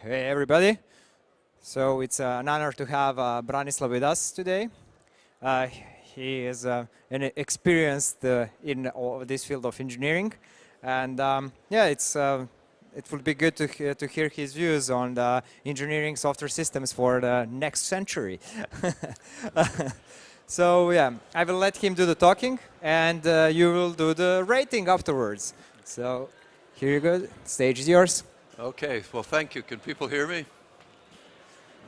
Hey everybody. So it's an honor to have Branislav with us today. He is an experienced in this field of engineering, and yeah, it would be good to hear his views on the engineering software systems for the next century. So yeah, I will let him do the talking, and you will do the rating afterwards. So here you go. Stage is yours. Okay, well, thank you. Can people hear me?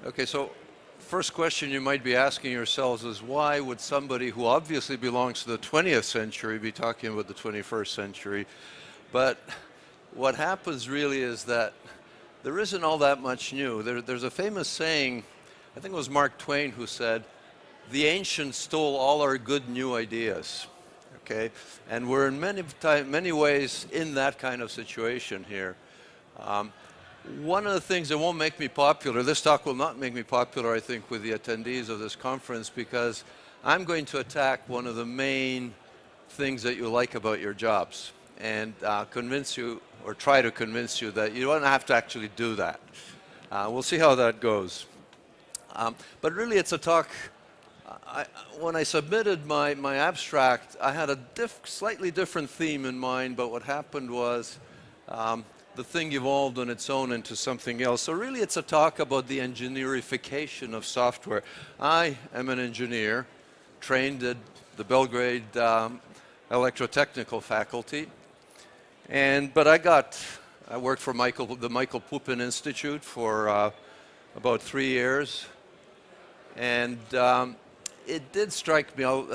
Okay, so first question you might be asking yourselves is why would somebody who obviously belongs to the 20th century be talking about the 21st century? But what happens really is that there isn't all that much new. There's a famous saying, I think it was Mark Twain who said, "The ancients stole all our good new ideas." Okay, and we're in many ways in that kind of situation here. One of the things that won't make me popular, this talk will not make me popular, I think, with the attendees of this conference, because I'm going to attack one of the main things that you like about your jobs and convince you, or try to convince you, that you don't have to actually do that. We'll see how that goes. But really it's a talk, when I submitted my abstract, I had a slightly different theme in mind, but what happened was the thing evolved on its own into something else. So really it's a talk about the engineerification of software. I am an engineer, trained at the Belgrade electrotechnical faculty, but I worked for the Michael Pupin Institute for about 3 years, and it did strike me.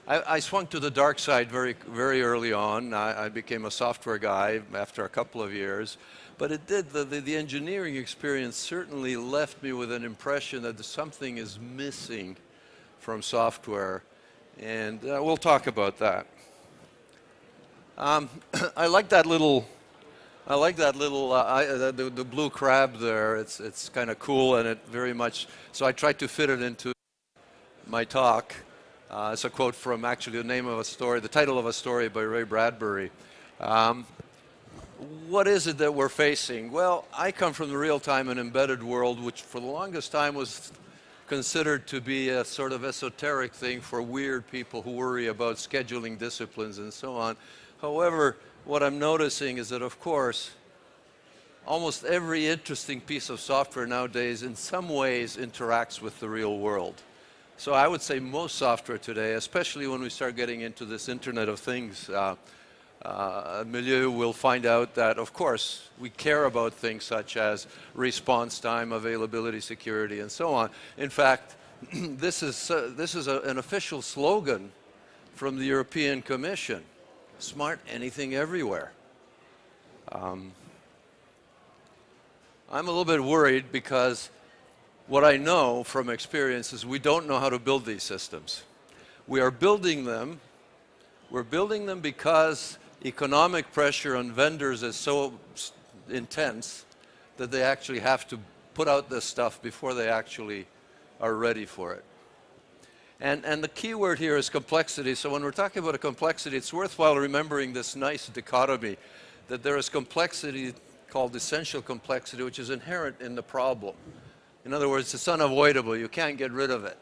I swung to the dark side very, very early on. I became a software guy after a couple of years. But it did, the engineering experience certainly left me with an impression that something is missing from software. And we'll talk about that. I like that little, the blue crab there. It's kind of cool, and it very much, so I tried to fit it into my talk. It's a quote from actually the name of a story, the title of a story by Ray Bradbury. What is it that we're facing? Well, I come from the real-time and embedded world, which for the longest time was considered to be a sort of esoteric thing for weird people who worry about scheduling disciplines and so on. However, what I'm noticing is that, of course, almost every interesting piece of software nowadays in some ways interacts with the real world. So I would say most software today, especially when we start getting into this Internet of Things milieu, will find out that, of course, we care about things such as response time, availability, security, and so on. In fact, this is an official slogan from the European Commission: smart anything everywhere. I'm a little bit worried because what I know from experience is we don't know how to build these systems. We are building them. We're building them because economic pressure on vendors is so intense that they actually have to put out this stuff before they actually are ready for it. And the key word here is complexity. So when we're talking about a complexity, it's worthwhile remembering this nice dichotomy, that there is complexity called essential complexity, which is inherent in the problem. In other words, it's unavoidable. You can't get rid of it,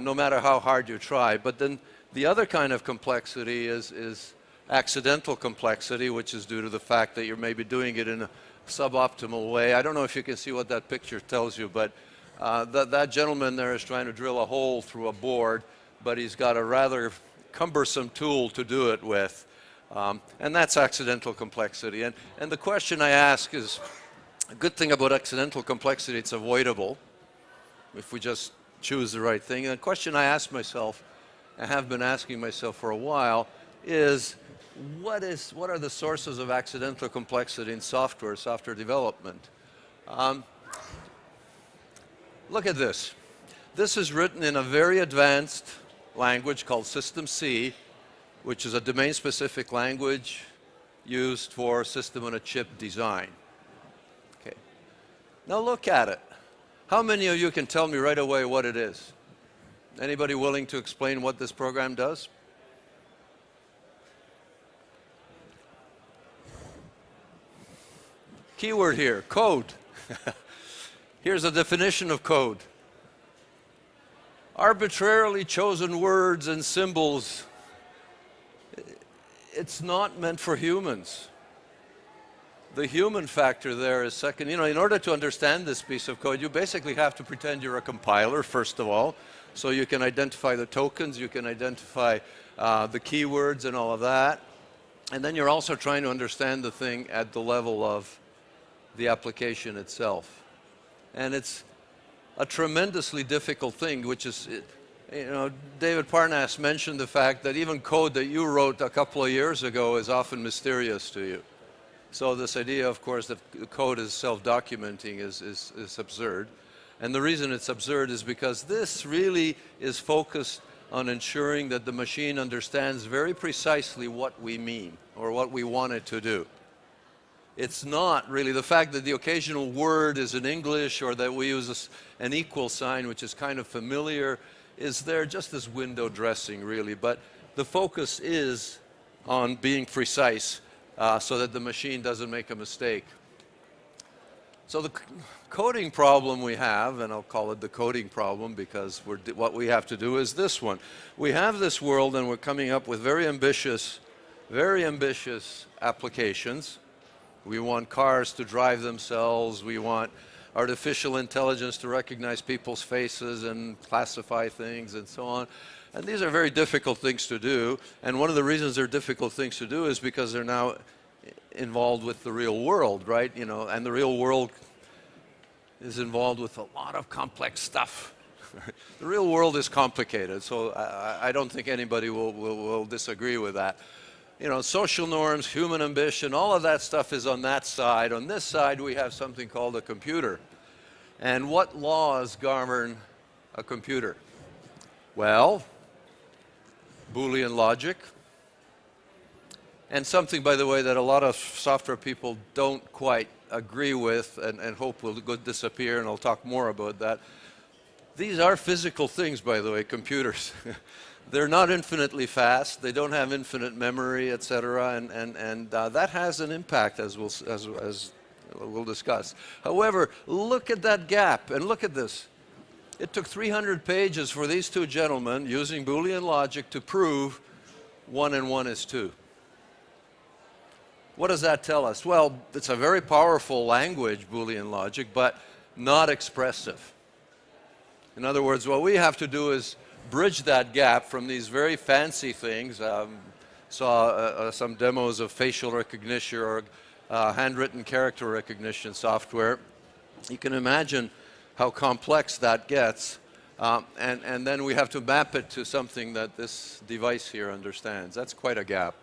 no matter how hard you try. But then the other kind of complexity is accidental complexity, which is due to the fact that you're maybe doing it in a suboptimal way. I don't know if you can see what that picture tells you, but that gentleman there is trying to drill a hole through a board, but he's got a rather cumbersome tool to do it with. And that's accidental complexity. And the question I ask is, a good thing about accidental complexity, it's avoidable if we just choose the right thing. And the question I ask myself, I have been asking myself for a while, is what are the sources of accidental complexity in software development? Look at this. This is written in a very advanced language called System C, which is a domain-specific language used for system-on-a-chip design. Okay. Now look at it. How many of you can tell me right away what it is? Anybody willing to explain what this program does? Keyword here, code. Here's a definition of code. Arbitrarily chosen words and symbols. It's not meant for humans. The human factor there is second. You know, in order to understand this piece of code, you basically have to pretend you're a compiler, first of all. So you can identify the tokens, you can identify the keywords and all of that. And then you're also trying to understand the thing at the level of the application itself. And it's a tremendously difficult thing, which is, you know, David Parnas mentioned the fact that even code that you wrote a couple of years ago is often mysterious to you. So this idea, of course, that the code is self-documenting is absurd. And the reason it's absurd is because this really is focused on ensuring that the machine understands very precisely what we mean or what we want it to do. It's not really the fact that the occasional word is in English or that we use an equal sign, which is kind of familiar, is there just as window dressing, really. But the focus is on being precise so that the machine doesn't make a mistake. So the coding problem we have, and I'll call it the coding problem because what we have to do is this one. We have this world and we're coming up with very ambitious applications. We want cars to drive themselves. We want artificial intelligence to recognize people's faces and classify things and so on. And these are very difficult things to do. And one of the reasons they're difficult things to do is because they're now involved with the real world, right? You know, and the real world is involved with a lot of complex stuff. The real world is complicated, so I don't think anybody will disagree with that. You know, social norms, human ambition, all of that stuff is on that side. On this side, we have something called a computer. And what laws govern a computer? Well, Boolean logic. And something, by the way, that a lot of software people don't quite agree with and hope will disappear, and I'll talk more about that. These are physical things, by the way, computers. They're not infinitely fast, they don't have infinite memory, etc., and that has an impact, as we'll discuss. However, look at that gap, and look at this. It took 300 pages for these two gentlemen, using Boolean logic, to prove 1 and 1 is 2. What does that tell us? Well, it's a very powerful language, Boolean logic, but not expressive. In other words, what we have to do is bridge that gap from these very fancy things. Saw some demos of facial recognition or handwritten character recognition software. You can imagine how complex that gets. And then we have to map it to something that this device here understands. That's quite a gap.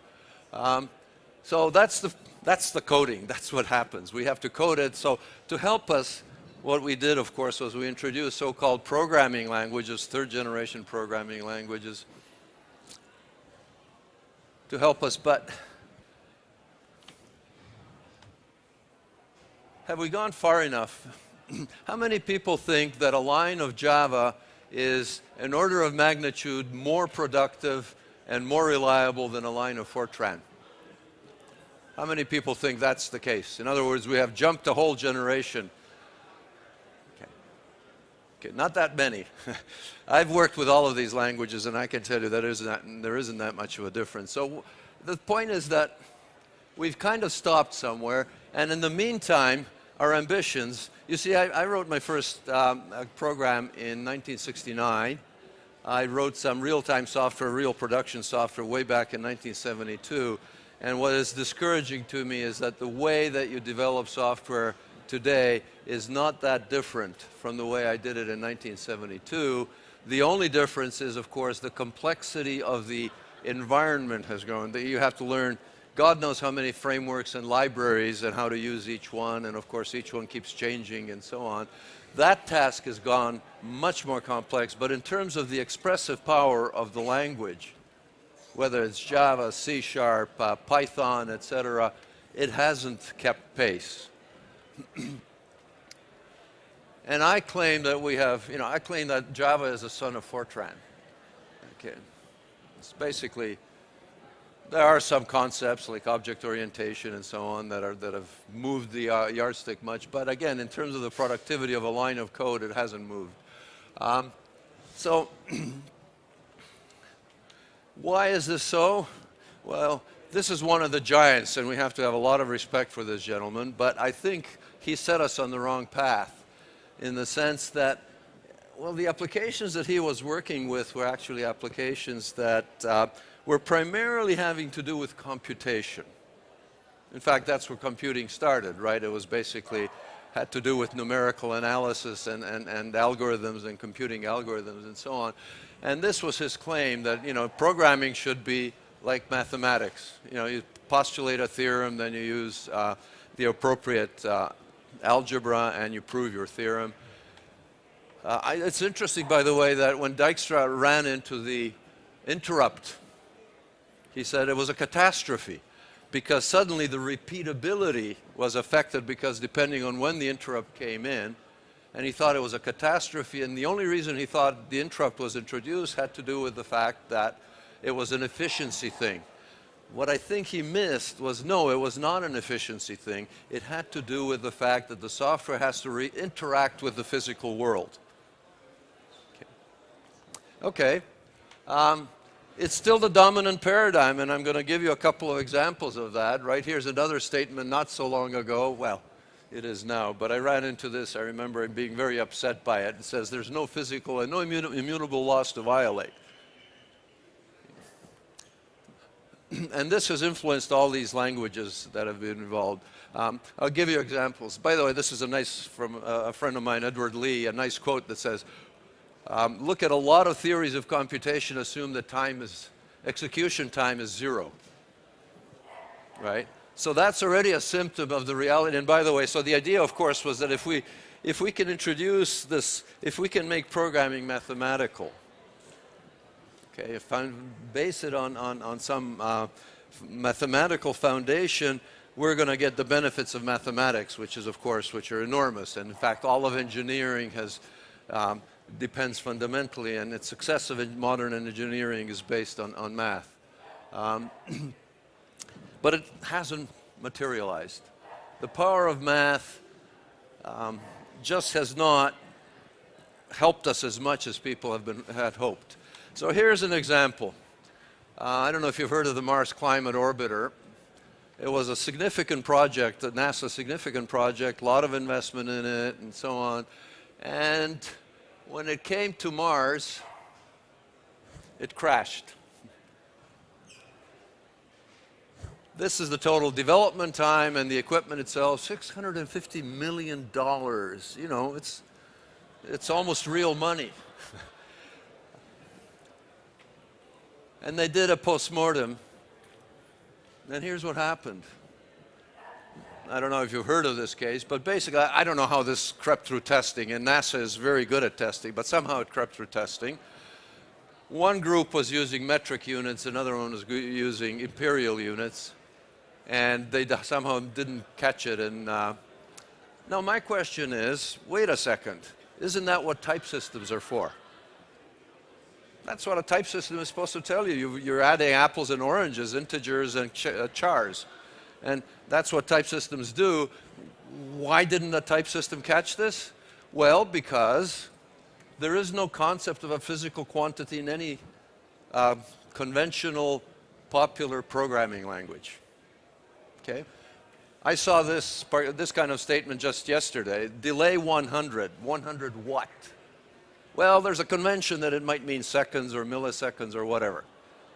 So that's the coding. That's what happens. We have to code it. So to help us, what we did, of course, was we introduced so-called programming languages, third-generation programming languages, to help us. But have we gone far enough? How many people think that a line of Java is an order of magnitude more productive and more reliable than a line of Fortran? How many people think that's the case? In other words, we have jumped a whole generation. Okay, not that many. I've worked with all of these languages, and I can tell you that there isn't that much of a difference. So the point is that we've kind of stopped somewhere, and in the meantime, our ambitions. You see, I wrote my first program in 1969. I wrote some real-time software, real production software way back in 1972. And what is discouraging to me is that the way that you develop software today is not that different from the way I did it in 1972. The only difference is, of course, the complexity of the environment has grown. You have to learn God knows how many frameworks and libraries and how to use each one, and of course each one keeps changing and so on. That task has gone much more complex, but in terms of the expressive power of the language, whether it's Java, C#, Python, etc., it hasn't kept pace. And I claim that we have, I claim that Java is a son of Fortran. Okay. It's basically There are some concepts like object orientation and so on that have moved the yardstick much, but again, in terms of the productivity of a line of code, it hasn't moved. So why is this so? Well, this is one of the giants, and we have to have a lot of respect for this gentleman, but I think he set us on the wrong path in the sense that, well, the applications that he was working with were actually applications that were primarily having to do with computation. In fact, that's where computing started, right? It was basically had to do with numerical analysis and algorithms and computing algorithms and so on. And this was his claim that, you know, programming should be like mathematics. You know, you postulate a theorem, then you use the appropriate algebra and you prove your theorem. It's interesting, by the way, that when Dijkstra ran into the interrupt, he said it was a catastrophe because suddenly the repeatability was affected because depending on when the interrupt came in, and he thought it was a catastrophe, and the only reason he thought the interrupt was introduced had to do with the fact that it was an efficiency thing. What I think he missed was, no, it was not an efficiency thing. It had to do with the fact that the software has to interact with the physical world. Okay. It's still the dominant paradigm, and I'm going to give you a couple of examples of that. Right here's another statement not so long ago. Well, it is now, but I ran into this. I remember being very upset by it. It says there's no physical and no immutable laws to violate. And this has influenced all these languages that have been involved. I'll give you examples. By the way, this is a nice, from a friend of mine, Edward Lee, a nice quote that says, look at a lot of theories of computation assume that execution time is 0, right? So that's already a symptom of the reality. And by the way, so the idea, of course, was that if we can introduce this, if we can make programming mathematical, okay, base it on some mathematical foundation, we're going to get the benefits of mathematics, which are enormous. And in fact, all of engineering depends fundamentally, and its success of modern engineering is based on math. But it hasn't materialized. The power of math just has not helped us as much as people had hoped. So here's an example. I don't know if you've heard of the Mars Climate Orbiter. It was a significant project, a NASA significant project, a lot of investment in it and so on. And when it came to Mars, it crashed. This is the total development time and the equipment itself, $650 million. You know, it's almost real money. And they did a postmortem, and here's what happened. I don't know if you've heard of this case, but basically, I don't know how this crept through testing, and NASA is very good at testing, but somehow it crept through testing. One group was using metric units, another one was using imperial units, and they somehow didn't catch it. And now my question is, wait a second, isn't that what type systems are for? That's what a type system is supposed to tell you. You're adding apples and oranges, integers and chars. And that's what type systems do. Why didn't a type system catch this? Well, because there is no concept of a physical quantity in any conventional popular programming language. Okay? I saw this kind of statement just yesterday. Delay 100. 100 what? Well, there's a convention that it might mean seconds or milliseconds or whatever.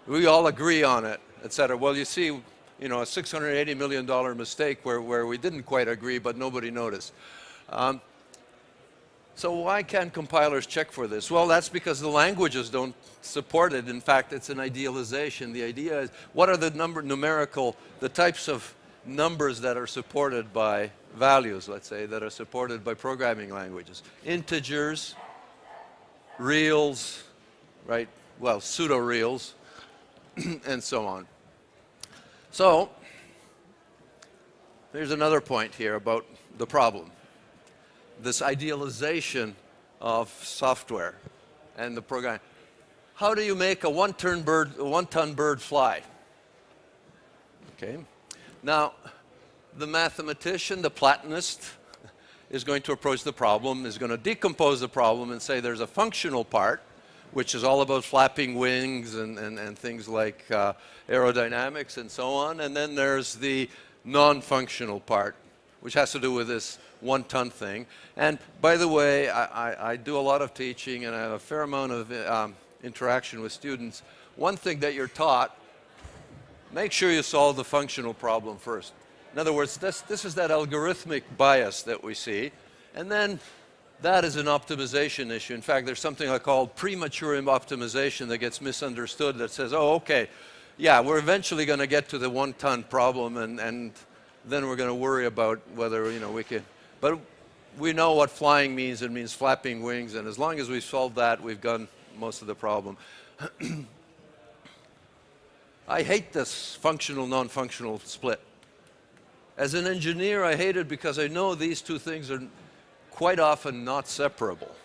We all agree on it, et cetera. Well, you see, you know, a $680 million mistake where we didn't quite agree, but nobody noticed. So why can't compilers check for this? Well, that's because the languages don't support it. In fact, it's an idealization. The idea is, what are the the types of numbers that are supported by values, let's say, that are supported by programming languages? Integers, reals, right? Well, pseudo-reals, and so on. So, here's another point here about the problem. This idealization of software and the program. How do you make a one-ton bird fly? Okay. Now, the mathematician, the Platonist, is going to approach the problem, is going to decompose the problem and say there's a functional part, which is all about flapping wings and things like aerodynamics and so on. And then there's the non-functional part, which has to do with this one-ton thing. And by the way, I do a lot of teaching and I have a fair amount of interaction with students. One thing that you're taught, make sure you solve the functional problem first. In other words, this is that algorithmic bias that we see. And then that is an optimization issue. In fact, there's something I call premature optimization that gets misunderstood that says, oh, okay, yeah, we're eventually going to get to the one-ton problem and then we're going to worry about whether, you know, we can. But we know what flying means. It means flapping wings. And as long as we solve that, we've done most of the problem. I hate this functional, non-functional split. As an engineer, I hate it because I know these two things are quite often not separable.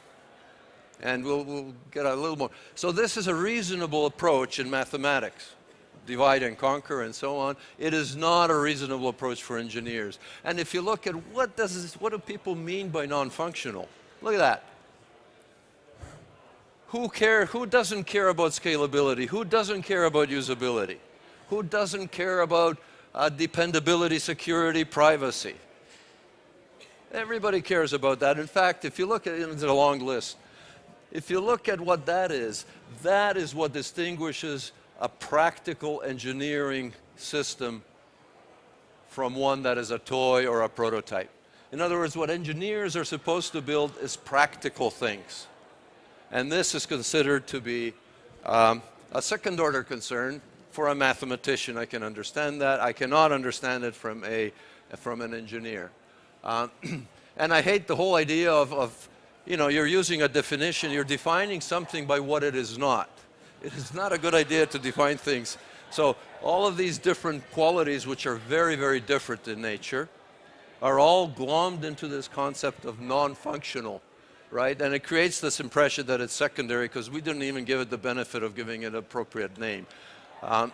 And we'll get a little more. So this is a reasonable approach in mathematics, divide and conquer and so on. It is not a reasonable approach for engineers. And if you look at what do people mean by non-functional? Look at that. Who doesn't care about scalability? Who doesn't care about usability? Who doesn't care about dependability, security, privacy? Everybody cares about that. In fact, if you look at it, it's a long list. If you look at what that is what distinguishes a practical engineering system from one that is a toy or a prototype. In other words, what engineers are supposed to build is practical things. And this is considered to be a second-order concern. For a mathematician, I can understand that. I cannot understand it from an engineer. And I hate the whole idea of, you know, you're using a definition, you're defining something by what it is not. It is not a good idea to define things. So all of these different qualities, which are very, very different in nature, are all glommed into this concept of non-functional, right? And it creates this impression that it's secondary because we didn't even give it the benefit of giving it an appropriate name. You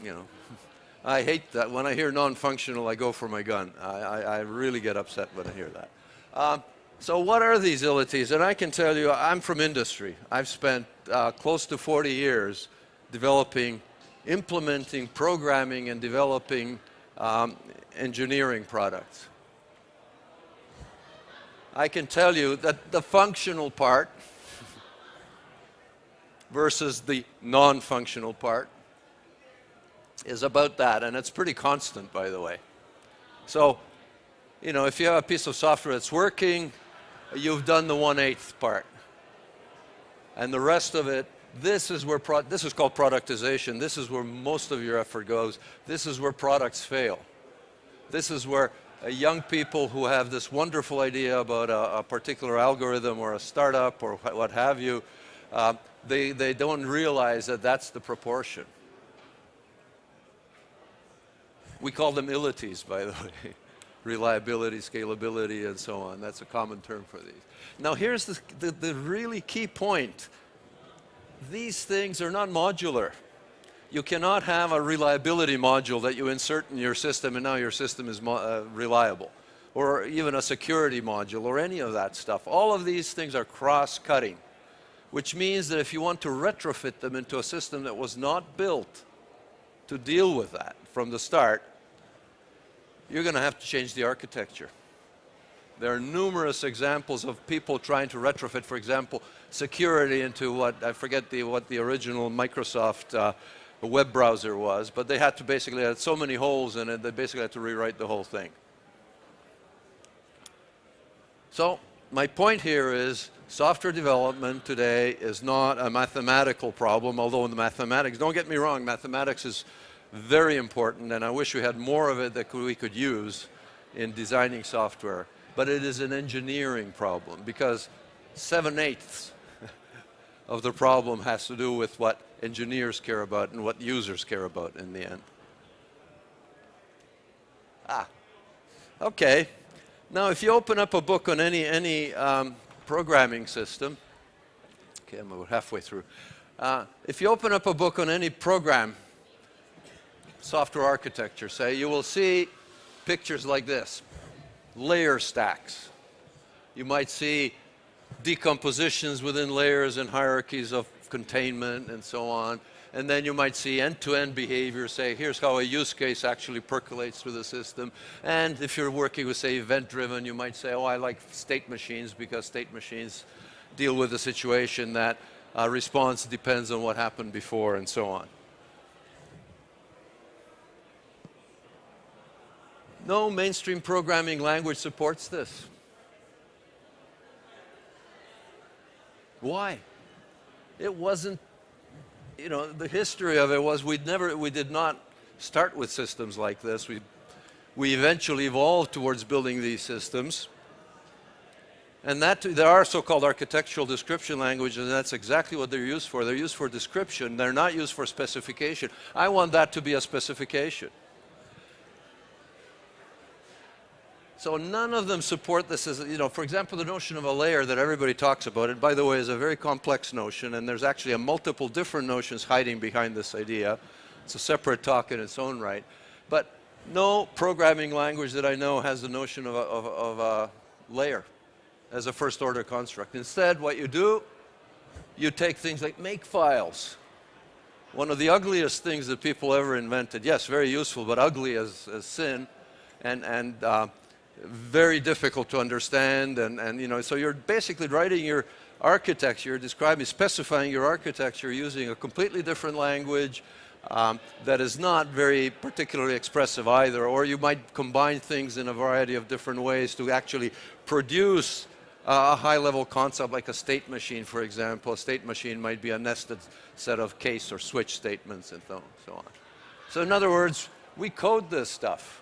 know, I hate that. When I hear non-functional, I go for my gun. I really get upset when I hear that. So what are these entities? And I can tell you, I'm from industry. I've spent close to 40 years developing, implementing, programming, and developing engineering products. I can tell you that the functional part versus the non-functional part is about that, and it's pretty constant, by the way. So, you know, if you have a piece of software that's working, you've done the 1/8 part. And the rest of it, this is called productization. This is where most of your effort goes. This is where products fail. This is where young people who have this wonderful idea about a particular algorithm or a startup or what have you, they don't realize that that's the proportion. We call them ilities, by the way. Reliability, scalability, and so on. That's a common term for these. Now here's the really key point. These things are not modular. You cannot have a reliability module that you insert in your system and now your system is reliable. Or even a security module or any of that stuff. All of these things are cross-cutting, which means that if you want to retrofit them into a system that was not built to deal with that from the start, you're going to have to change the architecture. There are numerous examples of people trying to retrofit, for example, security into what the original Microsoft web browser was, but they had to basically had so many holes in it, they basically had to rewrite the whole thing. So my point here is software development today is not a mathematical problem, although in the mathematics, don't get me wrong, mathematics is very important, and I wish we had more of it that we could use in designing software. But it is an engineering problem because 7/8 of the problem has to do with what engineers care about and what users care about in the end. Okay. Now, if you open up a book on any programming system, okay, I'm about halfway through. If you open up a book on any program, software architecture, say, you will see pictures like this, layer stacks. You might see decompositions within layers and hierarchies of containment and so on. And then you might see end-to-end behavior, say, here's how a use case actually percolates through the system. And if you're working with, say, event-driven, you might say, oh, I like state machines because state machines deal with a situation that response depends on what happened before and so on. No mainstream programming language supports this. Why? It wasn't, you know, the history of it was we did not start with systems like this. We eventually evolved towards building these systems. And that there are so-called architectural description languages, and that's exactly what they're used for. They're used for description. They're not used for specification. I want that to be a specification. So none of them support this as, you know, for example, the notion of a layer that everybody talks about, and by the way, is a very complex notion, and there's actually a multiple different notions hiding behind this idea. It's a separate talk in its own right. But no programming language that I know has the notion of a layer as a first order construct. Instead, what you do, you take things like makefiles. One of the ugliest things that people ever invented. Yes, very useful, but ugly as sin, and very difficult to understand, and you know, so you're basically writing your architecture, specifying your architecture using a completely different language that is not very particularly expressive either, or you might combine things in a variety of different ways to actually produce a high-level concept like a state machine, for example. A state machine might be a nested set of case or switch statements and so on. So in other words, we code this stuff.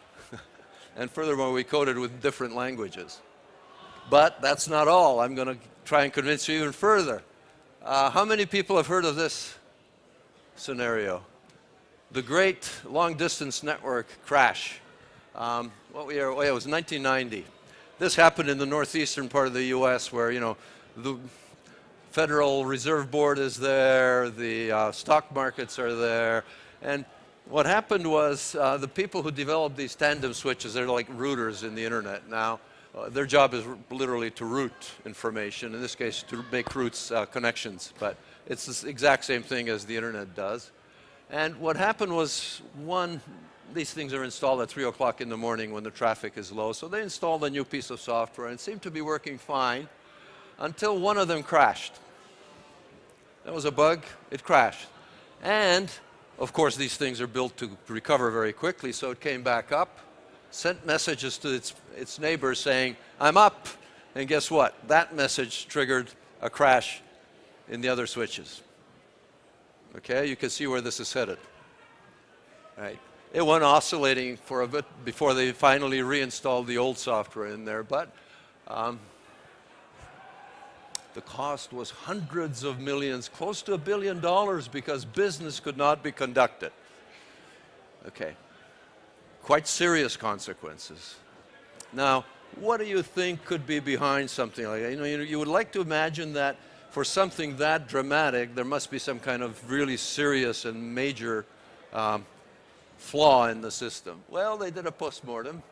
And furthermore, we code it with different languages. But that's not all. I'm going to try and convince you even further. How many people have heard of this scenario? The great long-distance network crash. It was 1990. This happened in the northeastern part of the U.S. where, you know, the Federal Reserve Board is there, the stock markets are there, and what happened was the people who developed these tandem switches, they're like routers in the internet now. Their job is literally to route information, in this case to make routes connections, but it's the exact same thing as the internet does. And what happened was, these things are installed at 3 o'clock in the morning when the traffic is low, so they installed a new piece of software and it seemed to be working fine until one of them crashed. That was a bug, it crashed. And of course, these things are built to recover very quickly, so it came back up, sent messages to its neighbors saying, I'm up, and guess what? That message triggered a crash in the other switches. Okay, you can see where this is headed. Right. It went oscillating for a bit before they finally reinstalled the old software in there, but the cost was hundreds of millions, close to $1 billion, because business could not be conducted. Okay, quite serious consequences. Now, what do you think could be behind something like that? You know, you would like to imagine that for something that dramatic, there must be some kind of really serious and major flaw in the system. Well, they did a postmortem.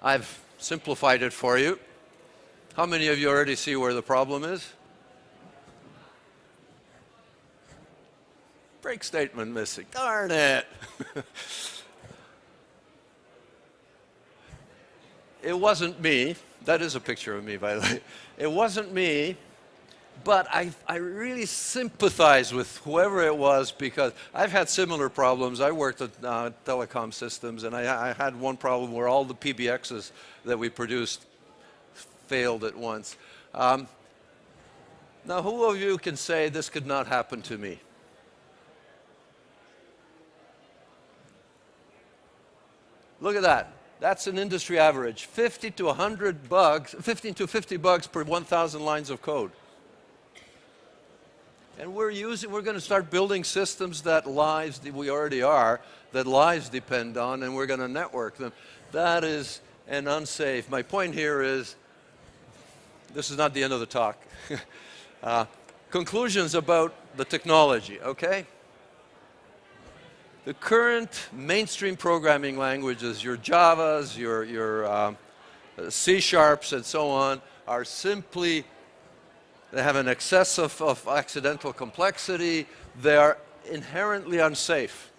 I've simplified it for you. How many of you already see where the problem is? Break statement missing. Darn it. It wasn't me. That is a picture of me, by the way. It wasn't me, but I really sympathize with whoever it was, because I've had similar problems. I worked at telecom systems, and I had one problem where all the PBXs that we produced failed at once. Now, who of you can say this could not happen to me? Look at that. That's an industry average. 50 to 100 bugs, 15 to 50 bugs per 1,000 lines of code. And we're going to start building systems that we already are, that lives depend on, and we're going to network them. That is an unsafe. My point here is, this is not the end of the talk. Conclusions about the technology, okay? The current mainstream programming languages, your Javas, your C Sharps and so on, are simply, they have an excess of accidental complexity. They are inherently unsafe,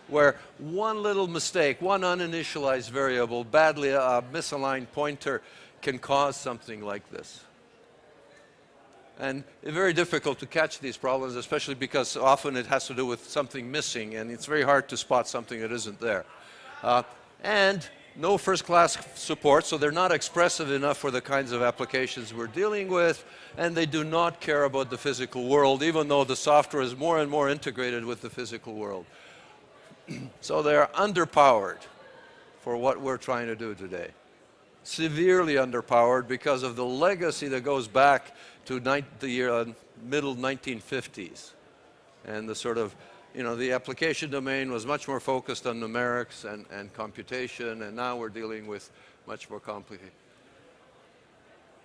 where one little mistake, one uninitialized variable, badly misaligned pointer can cause something like this. And it's very difficult to catch these problems, especially because often it has to do with something missing, and it's very hard to spot something that isn't there. And no first-class support, so they're not expressive enough for the kinds of applications we're dealing with, and they do not care about the physical world, even though the software is more and more integrated with the physical world. So they're underpowered for what we're trying to do today. Severely underpowered because of the legacy that goes back to the middle 1950s. And the sort of, the application domain was much more focused on numerics and computation, and now we're dealing with much more complicated.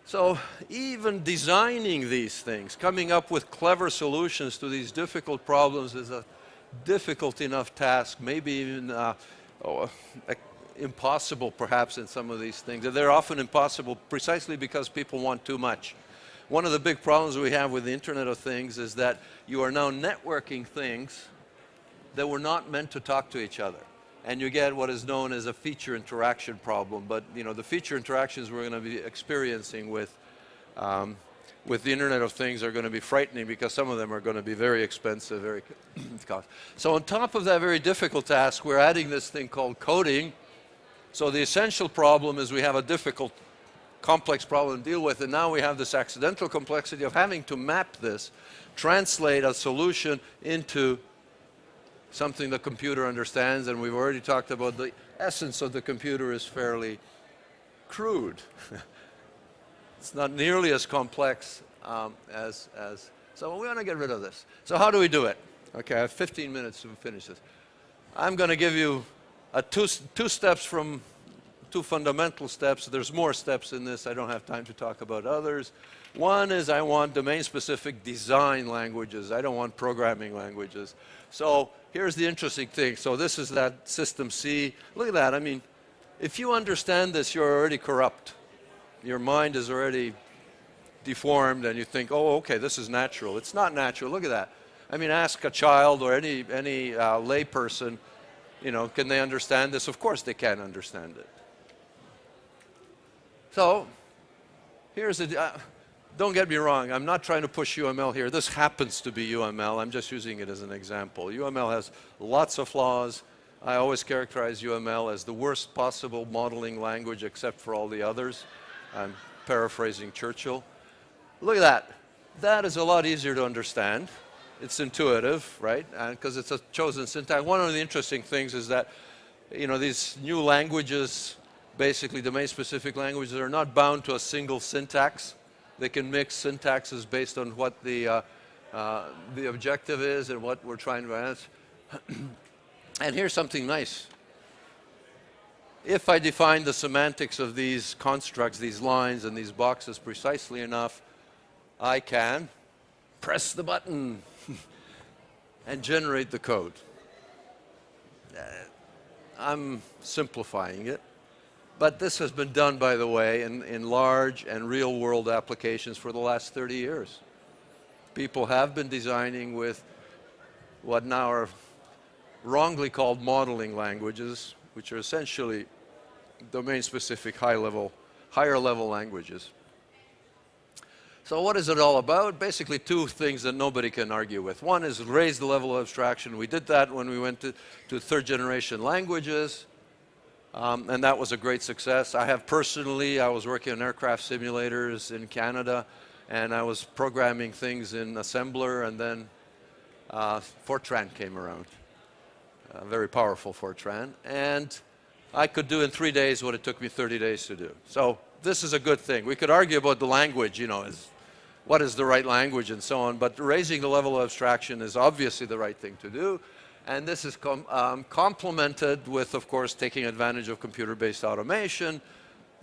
So even designing these things, coming up with clever solutions to these difficult problems is a difficult enough task, maybe even impossible perhaps in some of these things. They're often impossible precisely because people want too much. One of the big problems we have with the Internet of Things is that you are now networking things that were not meant to talk to each other. And you get what is known as a feature interaction problem. But the feature interactions we're going to be experiencing with the Internet of Things are going to be frightening because some of them are going to be very expensive, very costly. So on top of that very difficult task, we're adding this thing called coding. So the essential problem is we have a difficult, complex problem to deal with, and now we have this accidental complexity of having to map this, translate a solution into something the computer understands, and we've already talked about the essence of the computer is fairly crude. It's not nearly as complex so we want to get rid of this. So how do we do it? Okay, I have 15 minutes to finish this. I'm going to give you two fundamental steps. There's more steps in this. I don't have time to talk about others. One is I want domain-specific design languages. I don't want programming languages. So here's the interesting thing. So this is that system C. Look at that. I mean, if you understand this, you're already corrupt. Your mind is already deformed, and you think, oh, okay, this is natural. It's not natural. Look at that. I mean, ask a child or any lay person, can they understand this? Of course they can't understand it. So here's don't get me wrong, I'm not trying to push UML here. This happens to be UML. I'm just using it as an example. UML has lots of flaws. I always characterize UML as the worst possible modeling language except for all the others. I'm paraphrasing Churchill. Look at that. That is a lot easier to understand. It's intuitive, right? Because it's a chosen syntax. One of the interesting things is that, these new languages, basically domain-specific languages, are not bound to a single syntax. They can mix syntaxes based on what the objective is and what we're trying to answer. And here's something nice. If I define the semantics of these constructs, these lines and these boxes precisely enough, I can press the button and generate the code. I'm simplifying it. But this has been done, by the way, in large and real-world applications for the last 30 years. People have been designing with what now are wrongly called modeling languages, which are essentially domain-specific higher-level languages. So what is it all about? Basically two things that nobody can argue with. One is raise the level of abstraction. We did that when we went to third-generation languages. And that was a great success. I was working on aircraft simulators in Canada, and I was programming things in assembler, and then Fortran came around. Very powerful Fortran. And I could do in 3 days what it took me 30 days to do. So this is a good thing. We could argue about the language, what is the right language and so on, but raising the level of abstraction is obviously the right thing to do. And this is complemented with, of course, taking advantage of computer-based automation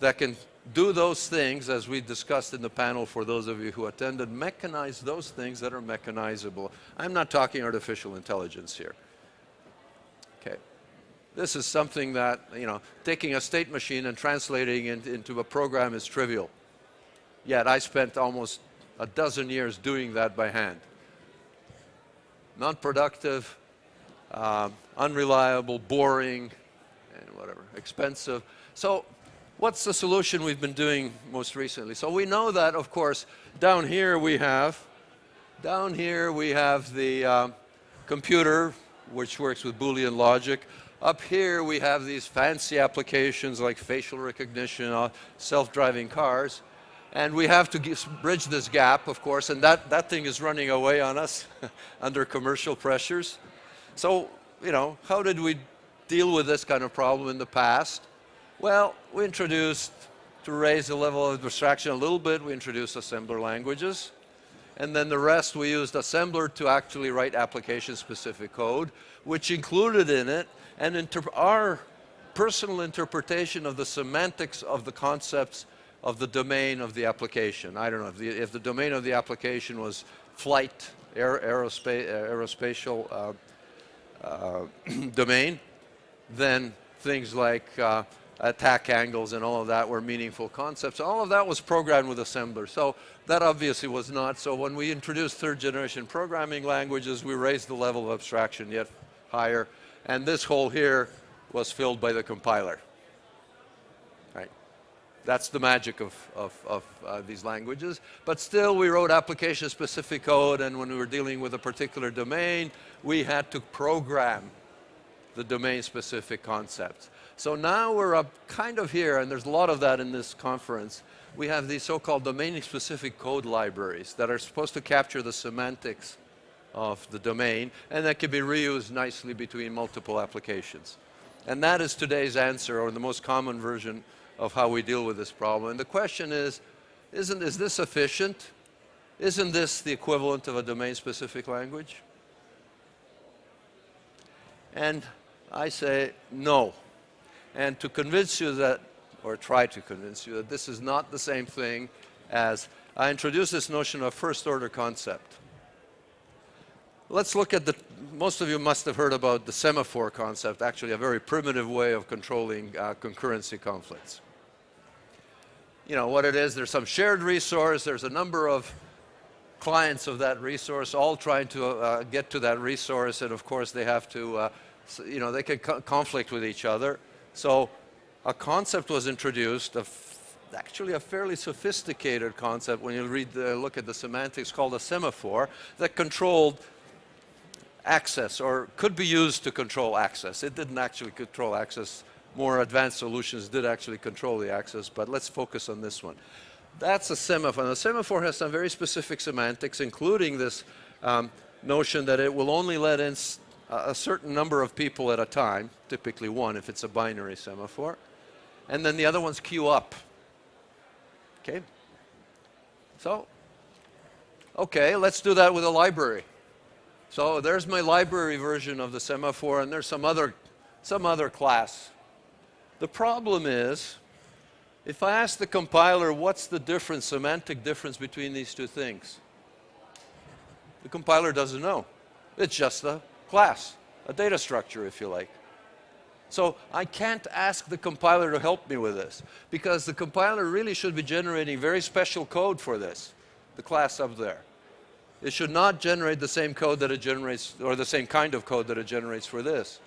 that can do those things, as we discussed in the panel for those of you who attended, mechanize those things that are mechanizable. I'm not talking artificial intelligence here. This is something that, taking a state machine and translating it into a program is trivial. Yet I spent almost a dozen years doing that by hand. Non-productive, unreliable, boring, and whatever, expensive. So what's the solution we've been doing most recently? So we know that, of course, down here we have the computer, which works with Boolean logic. Up here we have these fancy applications like facial recognition, self-driving cars. And we have to bridge this gap, of course, and that thing is running away on us under commercial pressures. So, how did we deal with this kind of problem in the past? Well, we introduced, to raise the level of abstraction a little bit, we introduced assembler languages. And then the rest, we used assembler to actually write application-specific code, which included in it our personal interpretation of the semantics of the concepts of the domain of the application. I don't know, if the domain of the application was flight, aerospatial domain, then things like attack angles and all of that were meaningful concepts. All of that was programmed with assembler. So that obviously was not. So when we introduced third generation programming languages, we raised the level of abstraction yet higher. And this hole here was filled by the compiler. Right? That's the magic of these languages. But still, we wrote application-specific code, and when we were dealing with a particular domain, we had to program the domain-specific concepts. So now we're up kind of here, and there's a lot of that in this conference. We have these so-called domain-specific code libraries that are supposed to capture the semantics of the domain, and that can be reused nicely between multiple applications. And that is today's answer, or the most common version of how we deal with this problem. And the question is this efficient? Isn't this the equivalent of a domain-specific language? And I say no. And to convince you that, or try to convince you that this is not the same thing as, I introduced this notion of first-order concept. Let's look at most of you must have heard about the semaphore concept, actually a very primitive way of controlling concurrency conflicts. What it is, there's some shared resource, there's a number of clients of that resource all trying to get to that resource, and of course they have to, they can conflict with each other. So a concept was introduced, actually a fairly sophisticated concept when you look at the semantics, called a semaphore, that controlled access, or could be used to control access. It didn't actually control access. More advanced solutions did actually control the access, but let's focus on this one. That's a semaphore. And the semaphore has some very specific semantics, including this notion that it will only let in a certain number of people at a time, typically one if it's a binary semaphore, and then the other ones queue up. Okay? So, okay, let's do that with a library. So there's my library version of the semaphore, and there's some other class. The problem is, if I ask the compiler what's the difference, semantic difference between these two things, the compiler doesn't know. It's just a class, a data structure, if you like. So I can't ask the compiler to help me with this, because the compiler really should be generating very special code for this, the class up there. It should not generate the same code that it generates, or the same kind of code that it generates for this.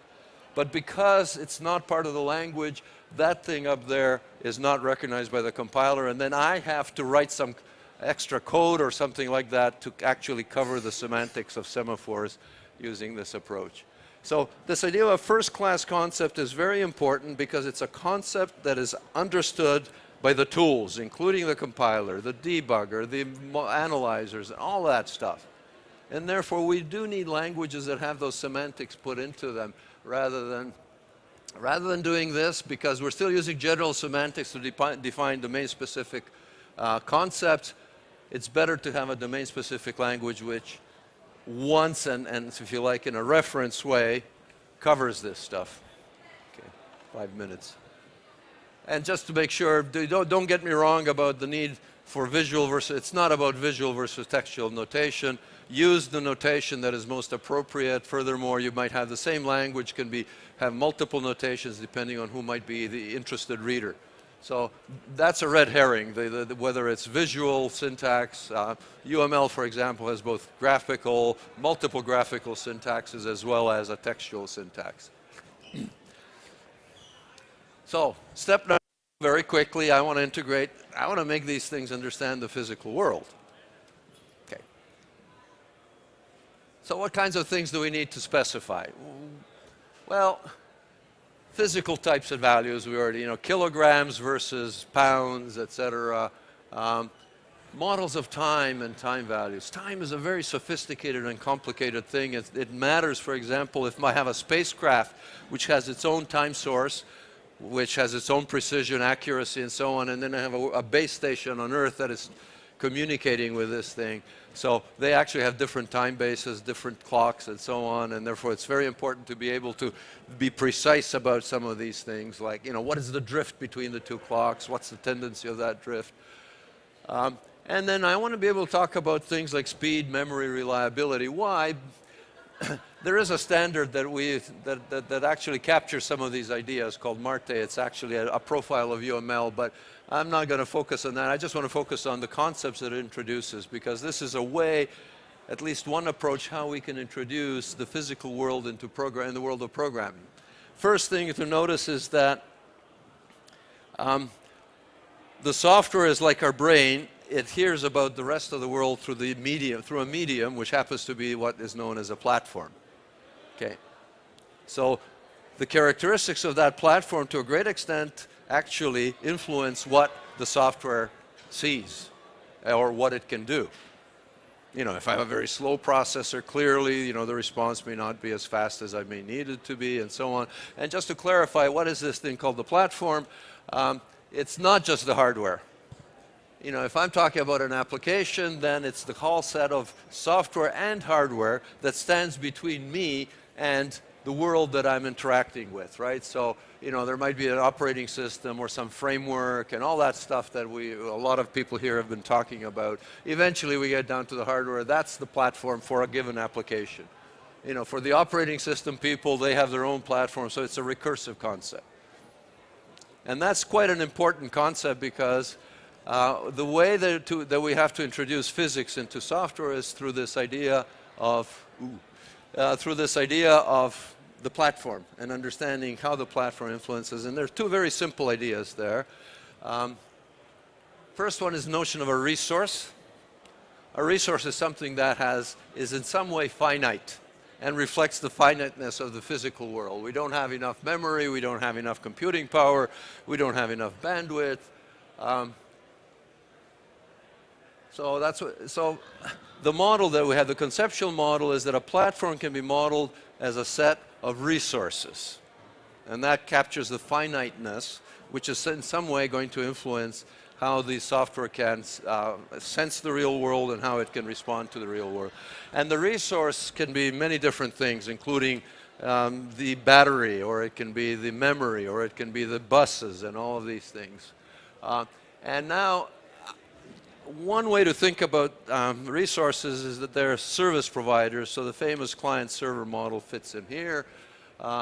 But because it's not part of the language, that thing up there is not recognized by the compiler, and then I have to write some extra code or something like that to actually cover the semantics of semaphores using this approach. So this idea of a first-class concept is very important, because it's a concept that is understood by the tools, including the compiler, the debugger, the analyzers, and all that stuff. And therefore, we do need languages that have those semantics put into them, rather than doing this, because we're still using general semantics to define domain-specific concepts. It's better to have a domain-specific language which once, and if you like, in a reference way, covers this stuff. Okay, 5 minutes. And just to make sure, don't get me wrong about the need for visual versus, it's not about visual versus textual notation. use the notation that is most appropriate. Furthermore, you might have the same language have multiple notations depending on who might be the interested reader. So that's a red herring, whether it's visual syntax. UML, for example, has both multiple graphical syntaxes as well as a textual syntax. So step number, very quickly, I want to make these things understand the physical world. Okay. So what kinds of things do we need to specify? Well, physical types of values, we already, kilograms versus pounds, etc. Models of time and time values. Time is a very sophisticated and complicated thing. It matters, for example, if I have a spacecraft which has its own time source, which has its own precision, accuracy, and so on, and then I have a base station on Earth that is communicating with this thing. So they actually have different time bases, different clocks, and so on, and therefore it's very important to be able to be precise about some of these things, like, what is the drift between the two clocks, what's the tendency of that drift. And then I want to be able to talk about things like speed, memory, reliability. Why? There is a standard that actually captures some of these ideas called MARTE. It's actually a profile of UML, but I'm not going to focus on that. I just want to focus on the concepts that it introduces, because this is a way, at least one approach, how we can introduce the physical world into the world of programming. First thing to notice is that the software is like our brain. It hears about the rest of the world through a medium, which happens to be what is known as a platform. Okay. So the characteristics of that platform, to a great extent, actually influence what the software sees or what it can do. If I have a very slow processor, clearly, the response may not be as fast as I may need it to be, and so on. And just to clarify, what is this thing called the platform? It's not just the hardware. If I'm talking about an application, then it's the whole set of software and hardware that stands between me and the world that I'm interacting with, right? So, there might be an operating system or some framework and all that stuff that a lot of people here have been talking about. Eventually, we get down to the hardware. That's the platform for a given application. For the operating system people, they have their own platform, so it's a recursive concept. And that's quite an important concept, because the way that we have to introduce physics into software is through this idea of the platform and understanding how the platform influences. And there's two very simple ideas there. First one is the notion of a resource. A resource is something that is in some way finite and reflects the finiteness of the physical world. We don't have enough memory, we don't have enough computing power, we don't have enough bandwidth. So the model that we have, the conceptual model, is that a platform can be modeled as a set of resources. And that captures the finiteness, which is in some way going to influence how the software can sense the real world and how it can respond to the real world. And the resource can be many different things, including the battery, or it can be the memory, or it can be the buses, and all of these things. And now, one way to think about resources is that they're service providers. So the famous client-server model fits in here.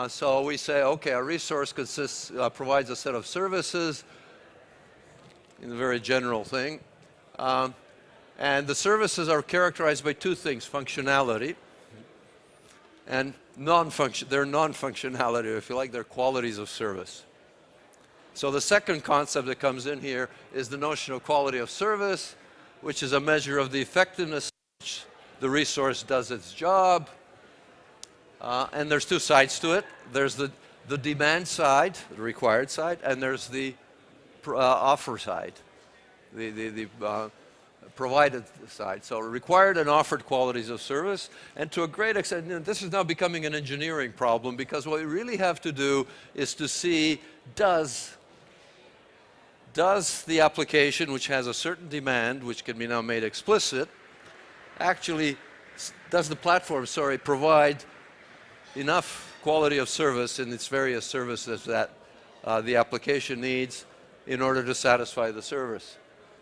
So we say, okay, a resource provides a set of services, in a very general thing. And the services are characterized by two things: functionality and non-functionality, if you like, they're qualities of service. So the second concept that comes in here is the notion of quality of service, which is a measure of the effectiveness with which the resource does its job. And there's two sides to it. There's the demand side, the required side, and there's the offer side, the provided side. So required and offered qualities of service. And to a great extent, this is now becoming an engineering problem, because what we really have to do is to see, does the application, which has a certain demand, which can be now made explicit, does the platform, provide enough quality of service in its various services that the application needs in order to satisfy the service?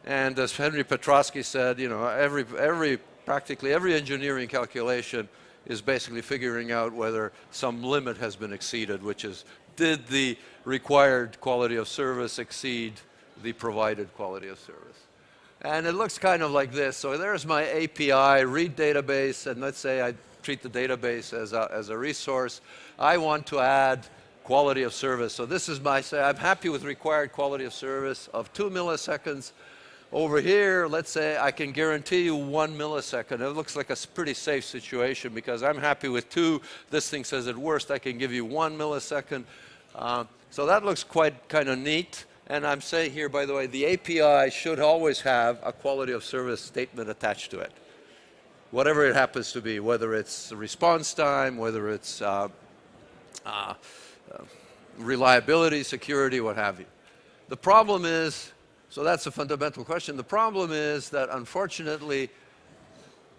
And as Henry Petrosky said, every practically every engineering calculation is basically figuring out whether some limit has been exceeded, which is, did the required quality of service exceed the provided quality of service? And it looks kind of like this. So there's my API, read database, and let's say I treat the database as a resource. I want to add quality of service. So this is my, say, I'm happy with required quality of service of 2 milliseconds. Over here, let's say I can guarantee you 1 millisecond. It looks like a pretty safe situation because I'm happy with 2. This thing says at worst I can give you 1 millisecond. So that looks quite kind of neat. And I'm saying here, by the way, the API should always have a quality of service statement attached to it. Whatever it happens to be, whether it's response time, whether it's reliability, security, what have you. The problem is, so that's a fundamental question. The problem is that unfortunately,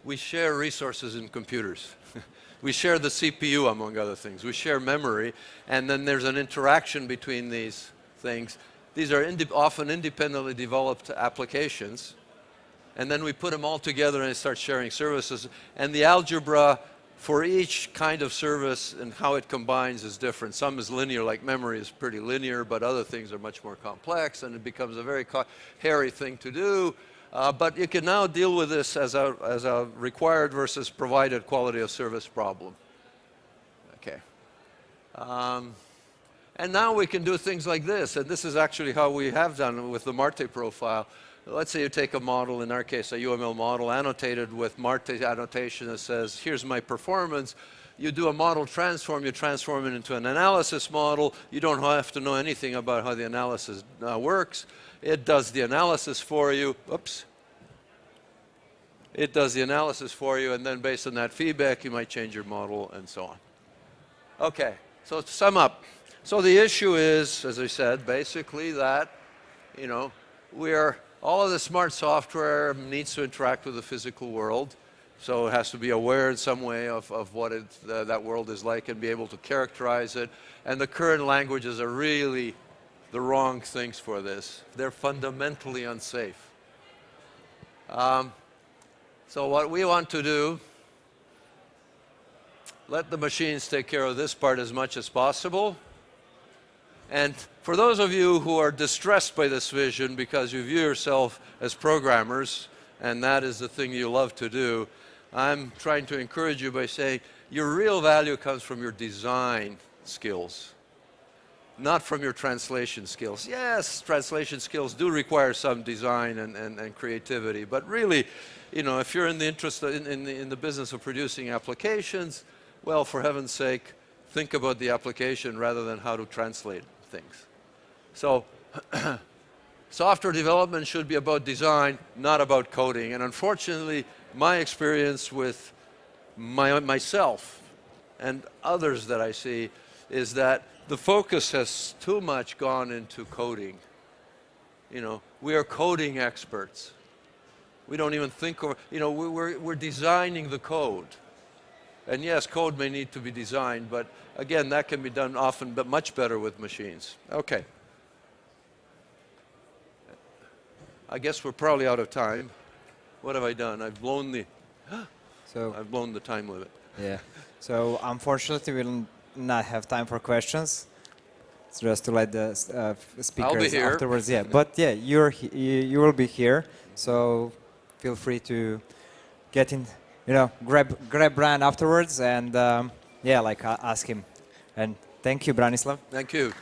we share resources in computers. We share the CPU, among other things. We share memory, and then there's an interaction between these things. These are often independently developed applications, and then we put them all together and start sharing services. And the algebra for each kind of service and how it combines is different. Some is linear, like memory is pretty linear, but other things are much more complex, and it becomes a very hairy thing to do. But you can now deal with this as a required versus provided quality of service problem. Okay. And now we can do things like this, and this is actually how we have done with the Marte profile. Let's say you take a model, in our case a UML model, annotated with Marte annotation that says, here's my performance. You do a model transform, you transform it into an analysis model. You don't have to know anything about how the analysis works. It does the analysis for you. Oops. It does the analysis for you, and then based on that feedback, you might change your model and so on. Okay, so to sum up. So the issue is, as I said, basically that, you know, all of the smart software needs to interact with the physical world. So it has to be aware in some way of what that world is like and be able to characterize it. And the current languages are really the wrong things for this. They're fundamentally unsafe. So what we want to do, let the machines take care of this part as much as possible. And for those of you who are distressed by this vision because you view yourself as programmers, and that is the thing you love to do, I'm trying to encourage you by saying your real value comes from your design skills, not from your translation skills. Yes, translation skills do require some design and creativity, but really, you know, if you're in the interest in the business of producing applications, well, for heaven's sake, think about the application rather than how to translate things. So software development should be about design, not about coding. And unfortunately, my experience with myself and others that I see is that the focus has too much gone into coding. You know, we are coding experts. We don't even think, you know, we're designing the code. And yes, code may need to be designed, but again, that can be done often, but much better with machines. Okay. I guess we're probably out of time. What have I done? I've blown the time limit. Yeah. So unfortunately, we'll not have time for questions. It's just to let the speakers afterwards. Yeah. But yeah, you will be here, so feel free to get in. You know, grab Bran afterwards and yeah, like ask him. And thank you, Branislav. Thank you.